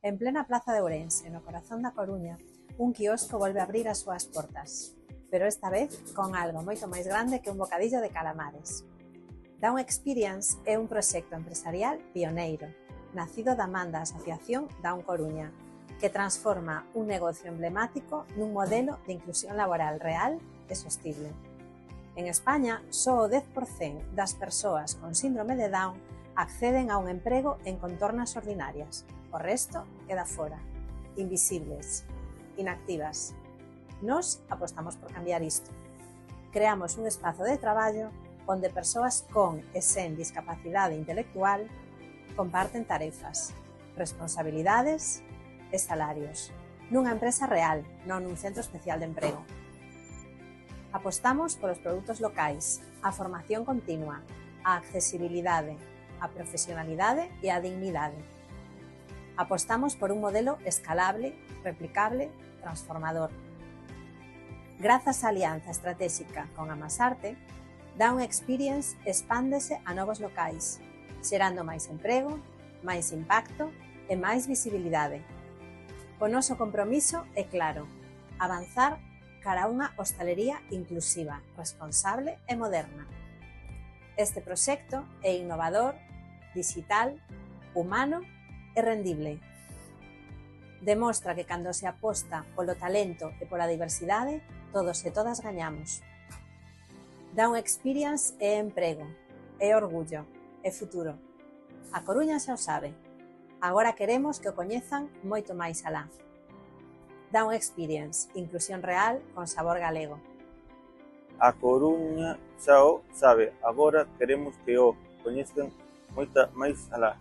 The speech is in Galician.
En plena plaza de Ourense, no corazón da Coruña, un quiosco volve a abrir as súas portas, pero esta vez con algo moito máis grande que un bocadillo de calamares. Down Experience é un proxecto empresarial pioneiro, nacido da man da Asociación Down Coruña, que transforma un negocio emblemático nun modelo de inclusión laboral real e sostible. En España, só o 10% das persoas con síndrome de Down acceden a un emprego en contornas ordinarias. O resto queda fora, invisibles, inactivas. Nós apostamos por cambiar isto. Creamos un espazo de traballo onde persoas con e sen discapacidade intelectual comparten tarefas, responsabilidades e salarios, nunha empresa real, non nun centro especial de emprego. Apostamos polos produtos locais, a formación continua, a accesibilidade, a profesionalidade e a dignidade. Apostamos por un modelo escalable, replicable, transformador. Grazas á alianza estratégica con Amasarte, Down Experience expándese a novos locais, xerando máis emprego, máis impacto e máis visibilidade. O noso compromiso é claro: avanzar cara a unha hostalería inclusiva, responsable e moderna. Este proxecto é innovador, digital, humano e rendible. Demostra que cando se aposta polo talento e pola diversidade, todos e todas gañamos. Down Experience é emprego, é orgullo, é futuro. A Coruña xa o sabe. Agora queremos que o coñezan moito máis alá. Down Experience, inclusión real con sabor galego. A Coruña xa o sabe, agora queremos que o coñezan moita máis alá.